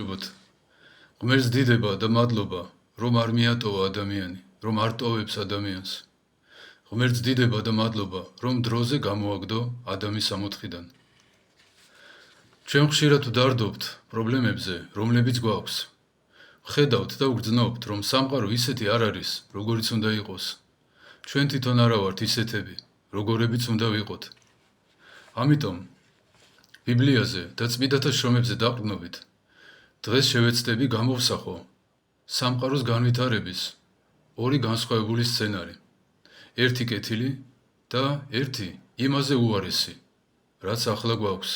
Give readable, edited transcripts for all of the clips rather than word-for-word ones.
გამარჯვებოთ. ღმერთს დიდება და მადლობა, რომ არ მიატოვა ადამიანი, რომ არ ტოვებს ადამიანს. ღმერთს დიდება და მადლობა, რომ დროზე გამოაგდო ადამიანის სამოთხიდან. ჩვენ ხშირად ვდარდობთ პრობლემებზე, რომლებიც გვაქვს. ვხედავთ და ვგრძნობთ, რომ სამყარო ისეთი არ არის, როგორიც უნდა იყოს. ჩვენ თვითონ არა ვართ ისეთები, როგორებიც უნდა ვიყოთ. ამიტომ ბიბლიაზე და წმინდათა შრომებზე დაყრდნობით, დღეს შევეცდები გამოვსახო სამყაროს განვითარების ორი განსხვავებული სცენარი. ერთი კეთილი და ერთი იმაზე უარესი, რაც ახლა გვაქვს.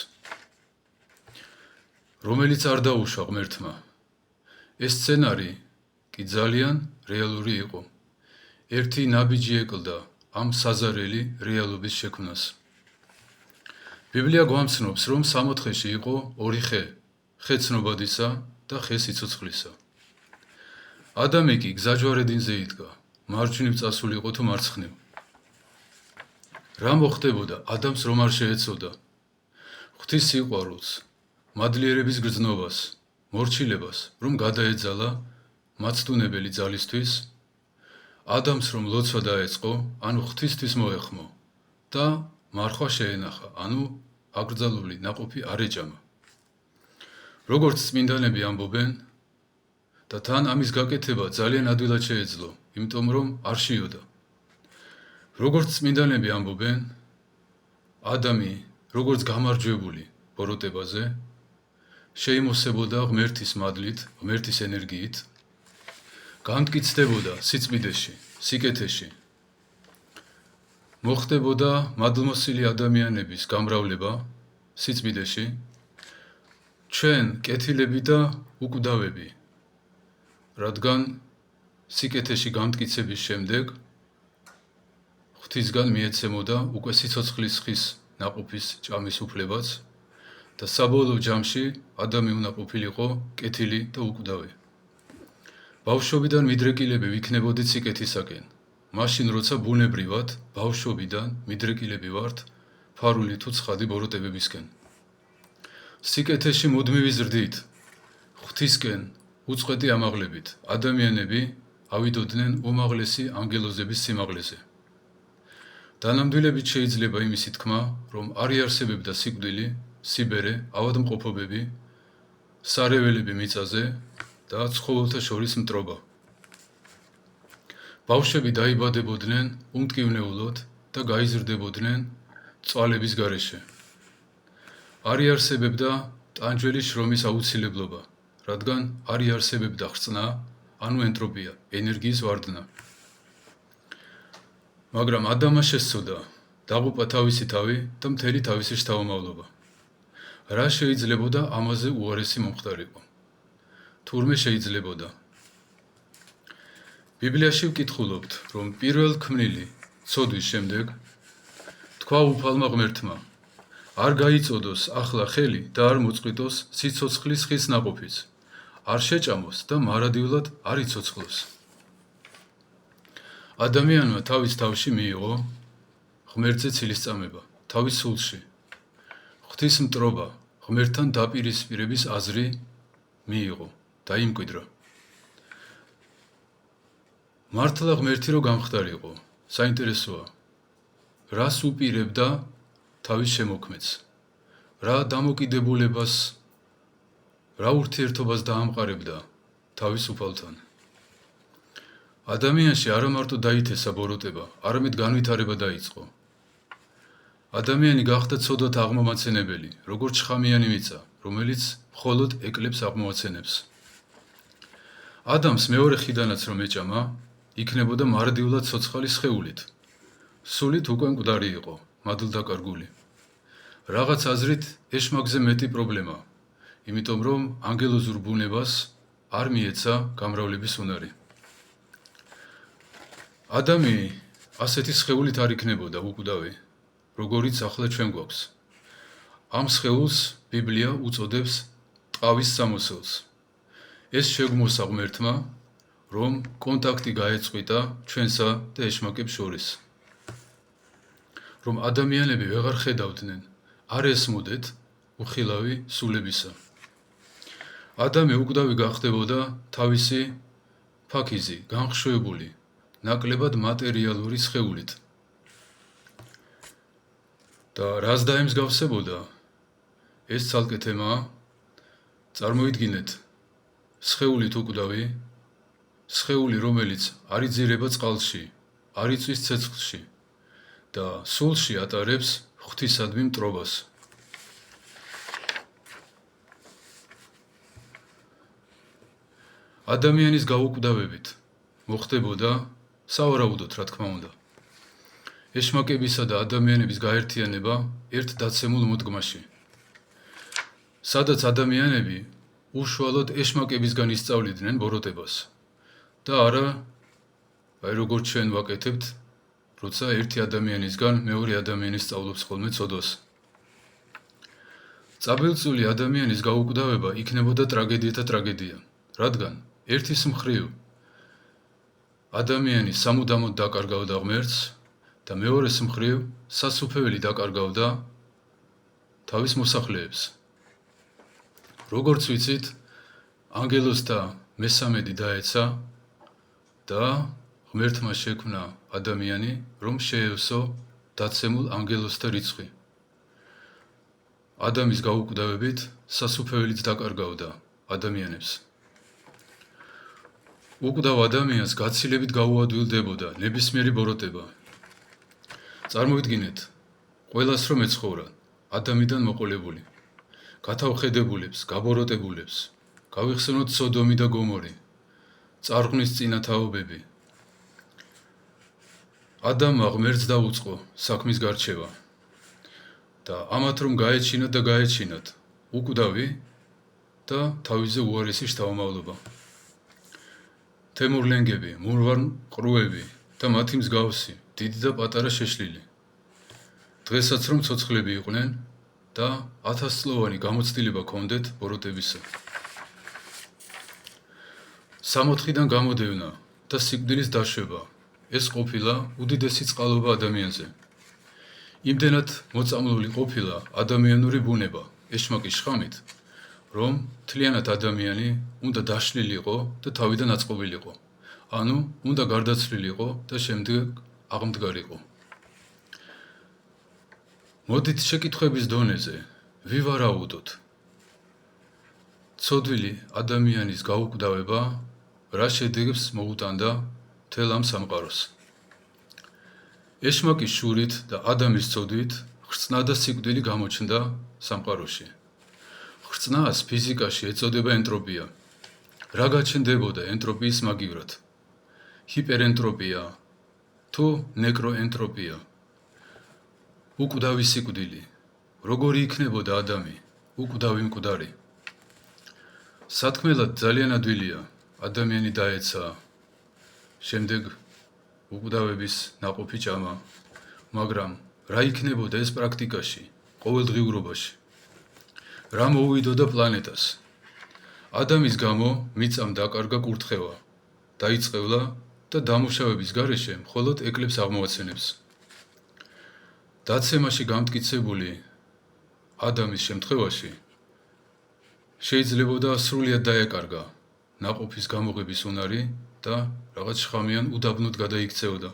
რომელიც არ დაუშვა ღმერთმა. ეს სცენარი კი ძალიან რეალური იყო. ერთი ნაბიჯი ეკლდა ამ საზარელი რეალობის შექმნას. ბიბლია გვამცნობს, რომ სამოთხეში იყო ორი ხე, ხე ცნობადისა და ხე სიცოცხლისა. ადამი კი გზაჯვარედინზე იდგა, მარჯვნივ წასულიყო თუ მარცხნივ. რა მოხდებოდა ადამს რომ არ შეეცოდა? ღვთის სიყვარულს, მადლიერების გრძნობას, მორჩილებას, რომ გადაეძალა მაცდუნებელი ძალისთვის, ადამს რომ ლოცვა დაეწყო, ანუ ღვთისთვის მოეხმო და მარხვა შეენახა, ანუ აკრძალული ნაყოფი არ ეჭამა. როგორც წმინდანები ამბობენ და თან ამის გაკეთება ძალიან ადვილად შეეძლო, იმიტომ რომ არ შეიოდა. როგორც წმინდანები ამბობენ, ადამი, როგორც გამარჯვებული ბოროტებაზე, შეიმოსებოდა ღმერთის მადლით, ღმერთის ენერგიით, განმტკიცდებოდა სიწმინდეში, სიკეთეში. მოხდებოდა მადლმოსილი ადამიანების გამრავლება სიწმინდეში, ჩვენ კეთილები და უკვდავები, რადგან სიკეთეში განმტკიცების შემდეგ ღვთისგან მიეცემოდა უკვე სიცოცხლის ხის ნაყოფის ჭამის უფლებაც და საბოლოო ჯამში ადამი უნდა ყოფილიყო კეთილი და უკვდავი. ბავშვობიდან მიდრეკილები ვიქნებოდით სიკეთისაკენ. მაშინ როცა ბუნებრივად ბავშვობიდან მიდრეკილები ვართ ფარული თუ ცხადი ბოროტებებისკენ. სიკეთეში მუდმივი ზრდით, ღვთისკენ უწყვეტი ამაღლებით, ადამიანები ავიდოდნენ უმაღლესი ანგელოზების სიმაღლეზე. დანამდვილებით შეიძლება იმისი თქმა, რომ არ იარსებებდა სიკვდილი, სიბერე, ავადმყოფობები, სარეველები მიწაზე და ცხოველთა შორის მტრობა. ბავშვები დაიბადებოდნენ უმტკივნეულოდ და გაიზრდებოდნენ წვალების გარეშე. არ იარსებებდა ტანჯველი შრომის აუცილებლობა, რადგან არ იარსებებდა ხრწნა, ანუ ენტროპია, ენერგიის ვარდნა. მაგრამ ადამმა შესწოდა, დაღუპა თავისი თავი და მთელი თავისი შთამომავლობა. რა შეიძლებოდა ამაზე უარესი მომხდარიყო? თურმე შეიძლებოდა. ბიბლიაში ვკითხულობთ, რომ პირველ ქმნილი ცოდვის შემდეგ თქვა უფალმა ღმერთმა, არ გაიწოდოს ახლა ხელი და არ მოწყვიტოს სიცოცხლის ხის ნაყოფიც, არ შეჭამოს და მარადივლად არ იცოცხლოს. ადამიანმა თავის თავში მიიღო ღმერთზე ცილისწამება, თავის სულში. ღვთის მტრობა, ღმერთთან დაპირისპირების აზრი მიიღო, დაიმკვიდრა. მართლა ღმერთი რო გამხდარიყო, საინტერესოა. რას უპირებდა თავის შემოქმედს? რა დამოკიდებულებას, რა ურთიერთობას დაამყარებდა თავის უფალთან? ადამიანში არა მარტო დაითესა ბოროტება, არამედ განვითარება დაიწყო. ადამიანი გახდა ცოდვათ აღმომაცენებელი, როგორც შხამიანი მიწა, რომელიც მხოლოდ ეკლებს აღმომაცენებს. ადამს მეორე ხიდანაც რომ ეჭამა, იქნებოდა მარადივლად ცოცხალი სხეულით. სულით უკვე მკვდარი იყო, მადლდაკარგული. რაღაც აზრით ეშმაკზე მეტი პრობლემა, იმიტომ რომ ანგელოზურ ბუნებას არ მიეცა გამრავლების უნარი. ადამი ასეთი სხეულით არ იქნებოდა უკვდავი, როგორიც ახლა ჩვენ გვაქვს. ამ სხეულს ბიბლია უწოდებს ტყავის სამოსელს. ეს შეგვმოსა ღმერთმა, რომ კონტაქტი გაეწყვიტა ჩვენსა და ეშმაკებს შორის. რომ ადამიანები ვეღარ ხედავდნენ, არ ესმოდეთ უხილავი სულებისა. ადამი უკვდავი გახდებოდა თავისი ფაქიზი, განხშვებული, ნაკლებად მატერიალური სხეულით. და რას დაემსგავსებოდა? ეს ცალკე თემაა. წარმოიდგინეთ, სხეულით უკვდავი, სხეული, რომელიც არ იძირება წყალში, არ იწვის ცეცხლში და სულში ატარებს ღვთისადმი მტრობას. ადამიანის გაუკვდავებით მოხდებოდა სავარაუდოდ, რა თქმა უნდა, ეშმაკებისა და ადამიანების გაერთიანება ერთ დაცემულ მოდგმაში, სადაც ადამიანები უშუალოდ ეშმაკებისგან ისწავლიდნენ ბოროტებას და არა, როგორც ჩვენ ვაკეთებთ, როცა ერთი ადამიანისგან მეორე ადამიანი სწავლობს ხოლმე ცოდვას. წაბილწული ადამიანის გაუკვდავება იქნებოდა ტრაგედიათა ტრაგედია, რადგან ერთის მხრივ ადამიანი სამუდამოდ დაკარგავდა ღმერთს და მეორეს მხრივ სასუფეველი დაკარგავდა თავის მოსახლეებს. როგორც ვიცით, ანგელოზთა მესამედი დაეცა და ღმერთმა შექმნა ადამიანი, რომ შეევსო დაცემულ ანგელოზთა რიცხვი. ადამის გაუკვდავებით სასუფეველიც დაკარგავდა ადამიანებს. უკვდავ ადამიანს გაცილებით გაუადვილდებოდა ნებისმიერი ბოროტება. წარმოიდგინეთ, ყველას რომ ეცხოვრა, ადამიდან მოყოლებული, გათავხედებულებს, გაბოროტებულებს, გავიხსენოთ სოდომი და გომორი, წარღვნის წინა თაობები. ადამმა ღმერთს დაუწყო საქმის გარჩევა და ამათ რომ გაეჩინათ და გაეჩინათ უკვდავი და თავიზე უარესი შთამომავლობა. თემურლენგები, მურვან-ყრუები და მათი მსგავსი, დიდი და პატარა შეშლილი. დღესაც რომ ცოცხლები იყვნენ და 1000-წლოვანი გამოცდილება ჰქონდეთ ბოროტებისა. 60-დან გამოდევნა და სიკვდილის დაშვება, ეს ყოფილა უდიდესი წყალობა ადამიანზე. იმდენად მოწამლული ყოფილა ადამიანური ბუნება ეშმაკის შხამით, რომ მთლიანად ადამიანი უნდა დაშლილიყო და თავიდან აწყობილიყო, ანუ უნდა გარდაცვლილიყო და შემდეგ აღმდგარიყო. მოდით შეკითხვების დონეზე ვივარაუდოთ. ცოდვილი ადამიანის გაუკვდავება რა შედეგს მოუტანდა მთელ ამ სამყაროს. ეშმაკის შურით და ადამის ცოდვით ხრწნა და სიკვდილი გამოჩნდა სამყაროში. ხრწნას ფიზიკაში ეწოდება ენტროპია. რა გაჩნდებოდა ენტროპიის მაგივრად? ჰიპერენტროპია თუ ნეკროენტროპია? უკვდავი სიკვდილი. როგორი იქნებოდა ადამი, უკვდავი მკვდარი? სათქმელად ძალიან ადვილია, ადამიანი დაეცა, შემდეგ უკვდავების ნაყოფი ჭამა, მაგრამ რა იქნებოდა ეს პრაქტიკაში, ყოველდღიურობაში? რა მოუვიდოდა პლანეტას? ადამის გამო მიწამ დაკარგა კურთხევა, დაიწყევლა და დამუშავების გარეშე მხოლოდ ეკლებს აღმოაცენებს. დაცემაში გამტკიცებული ადამის შემთხვევაში შეიძლებოდა სრულიად დაეკარგა ნაყოფის გამოღების უნარი და რაღაც შხამიან უდაბნოდ გადაიქცეოდა.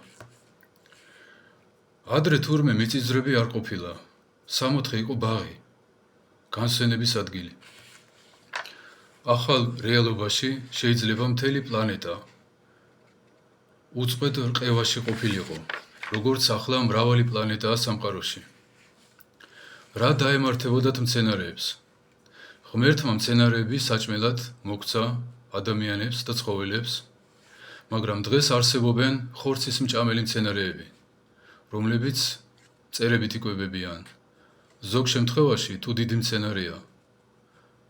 ადრე თურმე მიწისძვრები არ ყოფილა, სამოთხე იყო ბაღი, განსვენების ადგილი. ახალ რეალობაში შეიძლება მთელი პლანეტა უწყვეტ რყევაში ყოფილიყო, როგორც ახლა მრავალი პლანეტაა სამყაროში. რა დაემართებოდათ მცენარეებს? ღმერთმა მცენარეები საჭმელად მოგცა ადამიანებს და ცხოველებს, მაგრამ დღეს არსებობენ ხორცის მჭამელი მცენარეები, რომლებიც მწერებით იკვებებიან. ზოგ შემთხვევაში თუ დიდი მცენარეა,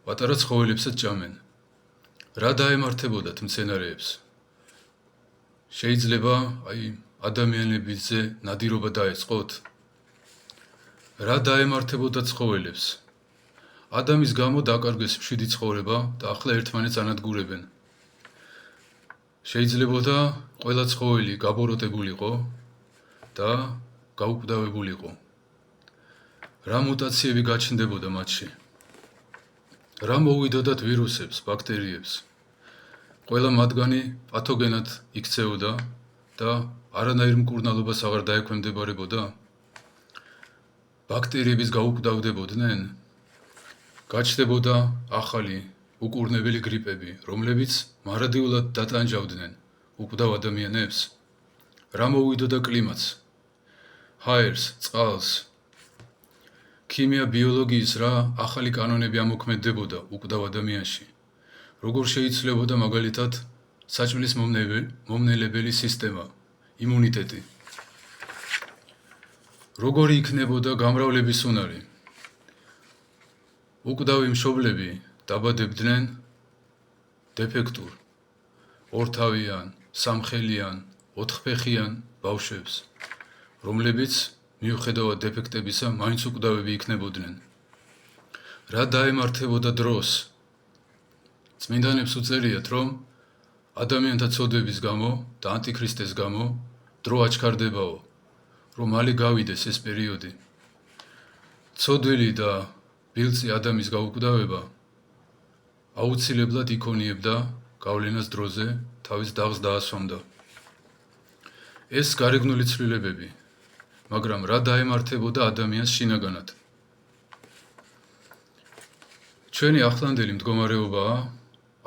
პატარა ცხოველებსაც ჭამენ. რა დაემართებოდათ მცენარეებს? შეიძლება ადამიანებიზე ნადირობა დაეწყოთ? რა დაემართებოდა ცხოველებს? ადამის გამო დაკარგეს მშვიდი ცხოვრება და ახლა ერთმანეთს ანადგურებენ. შეიძლებოდა ყველა ცხოველი გაბოროტებულიყო და გაუკვდავებულიყო. რა მუტაციები გაჩნდებოდა მათში? რა მოვიდოდათ ვირუსებს, ბაქტერიებს. ყველა მათგანი პათოგენად იქცეოდა და არანაირ მკურნალობას აღარ დაექვემდებარებოდა. ბაქტერიების გაუკვდავდებოდნენ. გაჩნდებოდა ახალი უკურნებელი გრიპები, რომლებიც მარადიულად დატანჯავდნენ უკვდავ ადამიანებს. რა მოვიდოდა კლიმატს, ჰაერს, წყალს. ქიმია, ბიოლოგიის რა ახალი კანონები ამოქმედებოდა უკვდავ ადამიანში. როგორ შეიძლებოდა მაგალითად საჭმლის მომნელებელი სისტემა, იმუნიტეტი. როგორი იქნებოდა გამრავლების უნარი. უკვდავი მშობლები დაბადებდნენ დეფექტურ, ორთავიან, სამხელიან, ოთხფეხიან ბავშვებს, რომლებიც მიუხედავად დეფექტებისა მაინც უკვდავები იქნებოდნენ. რა დაემართებოდა დროს. წმინდანებს უწერიათ, რომ ადამიანთა ცოდვების გამო და ანტიქრისტეს გამო დრო აჩქარდებაო, რომ მალე გავიდეს ეს პერიოდი. ცოდვილი და ბილწი ადამიანის გაუკვდავება აუცილებლად იქონიებდა გავლენას დროზე, თავის დაღს დაასვამდა. ეს გარეგნული ცვლილებები, მაგრამ რა დაემართებოდა ადამიანს შინაგანად. ჩვენი ახლანდელი მდგომარეობაა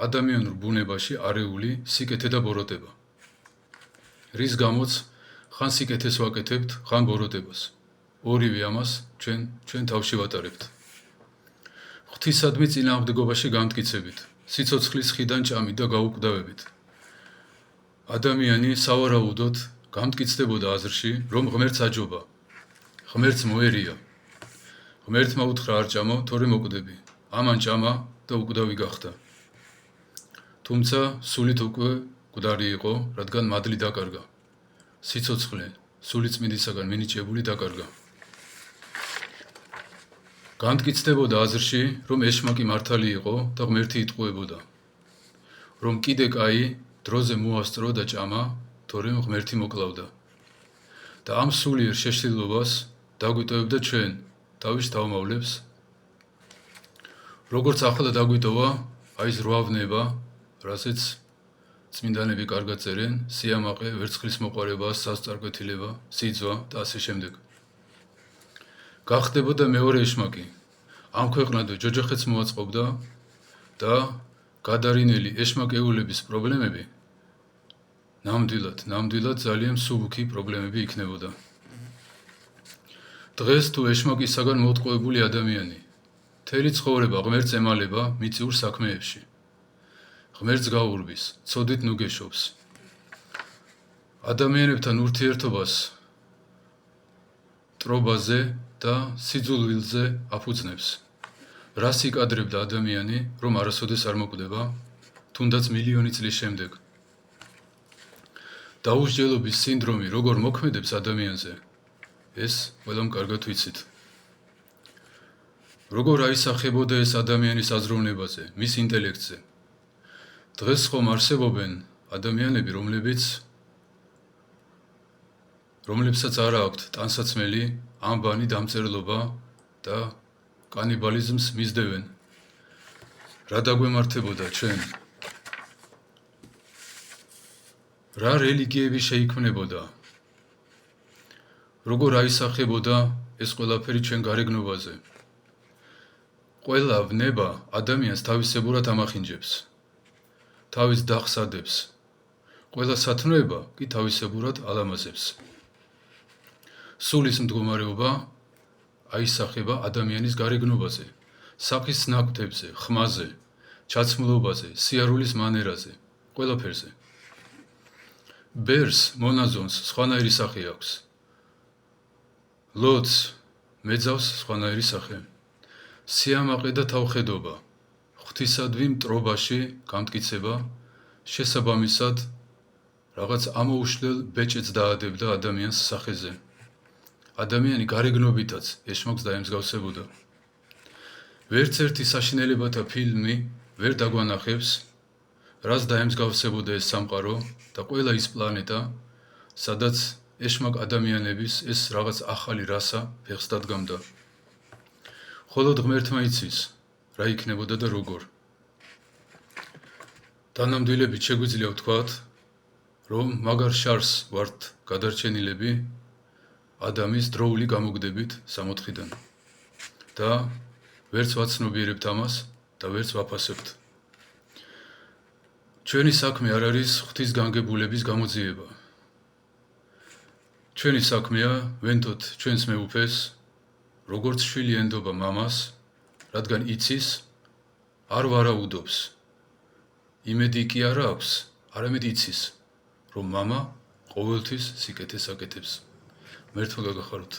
ადამიანურ ბუნებაში არეული სიკეთე და ბოროტება. რის გამოც ხან სიკეთეს ვაკეთებთ, ხან ბოროტებას. ორივე ამას ჩვენ თავში ვატარებთ. ღვთისადმი წინააღმდეგობაში გამტკიცებით, სიცოცხლის ხიდან ჭამით და გაუკვდავებით. ადამიანი სავარაუდოდ გამტკიცდებოდა აზრში, რომ ღმერთს აჯობა, ღმერთს მოერია. ღმერთმა უთხრა არ ჭამო, თორემ მოკვდები. ამან ჭამა და უკვდავი გახდა. თუმცა სულით უკვე მკვდარი იყო, რადგან მადლი დაკარგა. სიცოცხლე სულიწმინდისაგან მინიჭებული დაკარგა. გამტკიცდებოდა აზრში, რომ ეშმაკი მართალი იყო და ღმერთი იტყუებოდა. რომ კიდე კაი დროზე მოასწრო და ჭამა, თორემ ღმერთი მოკლავდა. და ამ სულიერ შეშლილობას დაგვიტოვებდა ჩვენ, თავის თავმავლებს. როგორც ახლა დაგვიტოვა, აი ეს 8 ვნება, რასაც წმინდანები კარგად წერენ, სიამაყე, ვერცხლის მოყარება, სასწარკვეთილება, სიძვა და ასე შემდეგ. გახდებოდა მეორე ეშმაკი. ამ ქვეყნად ჯოჯოხეთს მოაწყობდა და გადარინელი ეშმაკეულების პრობლემები ნამდვილად ძალიან მსუბუქი პრობლემები იქნებოდა. დღეს თუ ეშმაკისაგან მოტყუებული ადამიანი მთელი ცხოვრება ღმერთს ემალება მიწიურ საქმეებში. ღმერთს გაურბის, ცოდვით ნუგეშობს. ადამიანებთან ურთიერთობას ტრობაზე და სიძულვილზე აფუძნებს. რას იკადრებდა ადამიანი, რომ არასოდეს არ მოკვდება, თუნდაც მილიონი წლის შემდეგ. დაუსჯელობის სინდრომი როგორ მოქმედებს ადამიანზე, ეს ყველამ კარგად ვიცით. როგორ აისახებოდა ეს ადამიანის აზროვნებაზე, მის ინტელექტზე. დღეს ხომ არსებობენ ადამიანები, რომლებსაც არ აქვთ ტანსაცმელი, ამბანი, დამწერლობა და კანიბალიზმს მისდევენ. რა დაგვემართებოდა ჩვენ? რა რელიგიები შეიქმნებოდა? როგორ აისახებოდა ეს ყველაფერი ჩვენ გარეგნობაზე? ყველა ვნება ადამიანს თავისებურად ამახინჯებს, თავის დახს ადებს, ყველა სათნოება კი თავისებურად ალამაზებს. სულის მდგომარეობა აისახება ადამიანის გარეგნობაზე, სახის ნაკვთებზე, ხმაზე, ჩაცმულობაზე, სიარულის მანერაზე, ყველაფერზე. ბერს, მონაზონს სხვანაირი სახე აქვს. ლოცს, მეძავს სხვანაირი სახე. სიამაყე და თავხედობა, ღვთისადმი მტრობაში გამტკიცება, შესაბამისად რაღაც ამოუშლელ ბეჭედს დაადებდა ადამიანს სახეზე. ადამიანი გარეგნობითაც ეშმაკს დაემსგავსებოდა. ვერც ერთი საშინელებათა ფილმი ვერ დაგვანახებს, რას დაემსგავსებოდა ეს სამყარო და ყველა ის პლანეტა, სადაც ეშმაკ ადამიანების ეს რაღაც ახალი რასა ფეხს დადგამდა. მხოლოდ ღმერთმა იცის, რა იქნებოდა და როგორ. თანამდებობით შეგვიძლია ვთქვათ, რომ მაგარ შარს ვართ გადარჩენილები ადამის დროული გამოგდებით სამოთხიდან და ვერც ვაცნობიერებთ ამას და ვერც ვაფასებთ. ჩვენი საქმე არ არის ღვთისგანგებულების გამოძიება. ჩვენი საქმეა ვენდოთ ჩვენს მეუფეს, როგორც შვილი ენდობა მამას, რადგან იცის, არ ვარაუდობს. იმედი კი არა აქვს, არამედ იცის, რომ მამა ყოველთვის სიკეთეს აკეთებს. მერთო გაგახაროთ.